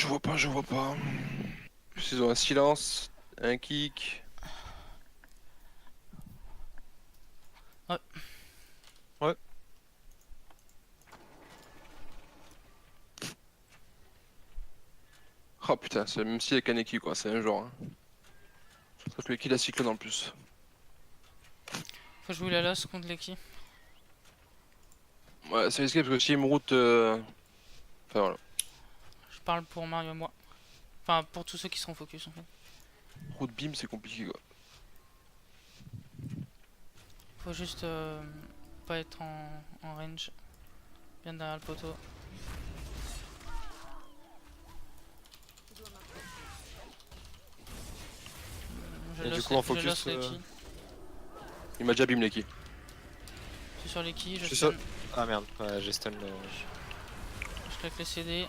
Je vois pas, je vois pas. Plus ils ont un silence, un kick. Ouais. Ouais. Oh putain, c'est même si avec Kaneki quoi, c'est un genre. Hein. Sauf que Eki la cyclone en plus. Faut jouer la loss contre Leki. Ouais, c'est risqué parce que si il me route. Enfin voilà. Je parle pour Mario et moi. Enfin, pour tous ceux qui seront focus en fait. Route beam, c'est compliqué quoi. Faut juste pas être en range. Bien derrière le poteau. Et du coup, en Je focus, lost Leki. Il m'a déjà beam Leki. Je suis sur Leki, je je suis stun. sur... Ah merde, ouais, j'ai stun le... Je claque les CD.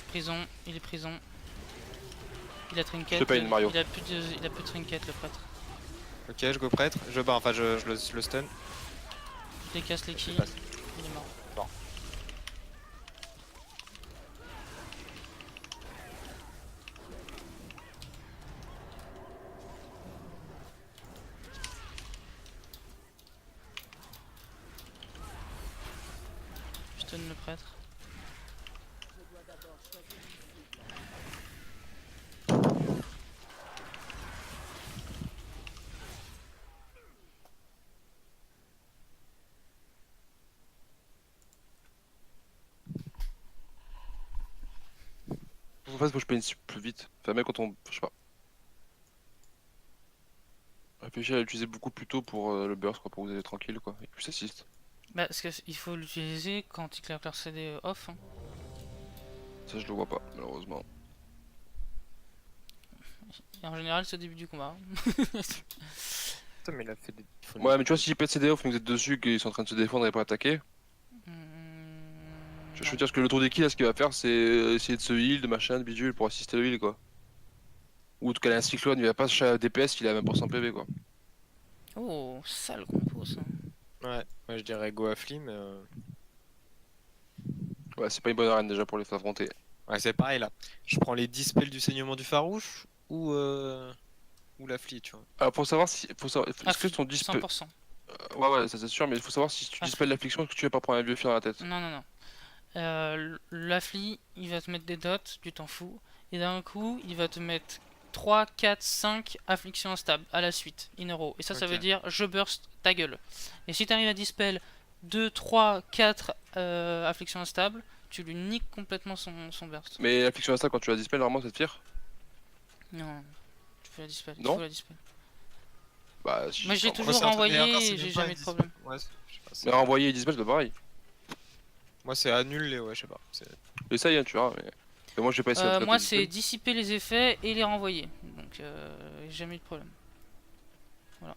Prison, il est prison. Il a trinket. Je te paye une Mario. Il a plus de trinket le prêtre. Ok, je go prêtre, je bats, enfin je le stun. Je décasse Leki. Je passe. Il est mort. Bon. Je stun le prêtre. En fait, faut que je paye une plus vite. Enfin, même quand on. Je sais pas. Réfléchis à l'utiliser beaucoup plus tôt pour le burst quoi, pour que vous ayez tranquille quoi. Et plus assist. Bah, parce qu'il faut l'utiliser quand il claque leur CD off. Hein. Ça, je le vois pas, malheureusement. Et en général, c'est au début du combat. Putain, mais il a fait des... Ouais, mais tu vois, si pète CDF, mais que vous êtes dessus, qu'ils sont en train de se défendre et pas attaquer. Je veux Non. dire, parce que le tour des kills, là, ce qu'il va faire, c'est essayer de se heal, de machin, de bidule pour assister le heal, quoi. Ou de caler un cyclone, il va pas chercher un DPS, il a même pas 100 PV, quoi. Oh, sale compo ça. Ouais, moi je dirais go à Flea, mais... Ouais, c'est pas une bonne arène déjà pour les faire affronter. Ouais, c'est pareil là. Je prends les 10 spells du saignement du farouche ou la Flea, tu vois. Alors, pour savoir si. Faut savoir, est-ce que ton dispel. 100%. Ouais, ouais, ça c'est sûr, mais il faut savoir si tu dispelles l'affliction, est-ce que tu vas pas prendre un vieux fil dans la tête. Non, non, non. L'Affli, il va te mettre des dots, tu t'en fous. Et d'un coup, il va te mettre 3, 4, 5 afflictions instables à la suite, in a row. Et ça, ça Ok. veut dire je burst ta gueule. Et si t'arrives à dispel 2, 3, 4 afflictions instables, tu lui niques complètement son burst. Mais l'affliction à ça, quand tu la dispelles, normalement, ça te tire. Non, tu peux la dispel. Non. Il faut la dispel. Bah, si. Moi, j'ai Enfin, toujours c'est un truc- mais encore, renvoyé c'est et j'ai même pas jamais un de problème. Ouais, je sais pas, Mais renvoyer et dispel, c'est pas pareil. Moi c'est annule les... Ouais, je sais pas. Essaye, hein, tu vois, mais moi, j'ai pas essayé en tout cas Moi, de c'est dispel. dissiper les effets et les renvoyer. Donc, jamais eu de problème. Voilà.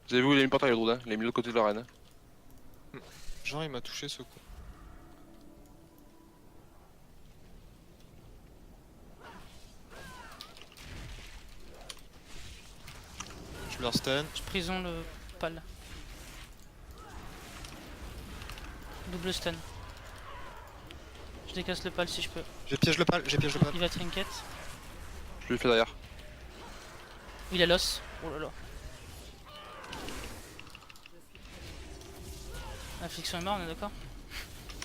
Vous avez vu où il a mis le portail, le Druid, hein. Il a mis de l'autre côté de l'arène. Genre il m'a touché ce coup. Je leur stun. Je prison le pal. Double stun. Je décasse le pal si je peux. J'ai piège le pal, j'ai piège le pal. Il va trinket. Je lui ai fait derrière. Il a l'os. Oh là là. Affliction est mort, on est d'accord?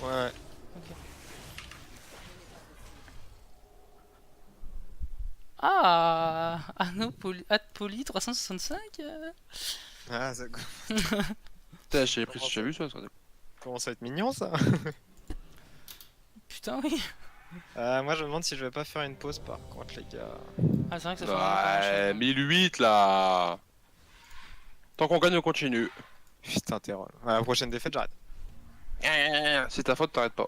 Ouais. Ok. Ah, Anno Poli 365 Ah, ça Putain, j'ai vu ça. commence à être mignon ça. Putain, oui. Moi je me demande si je vais pas faire une pause par contre les gars. Ah, c'est vrai que ça fait longtemps qu'on Ouais, enchaîne. 1008 là. Tant qu'on gagne, on continue. Putain t'es rôle. À la prochaine défaite j'arrête. C'est ta faute, t'arrêtes pas.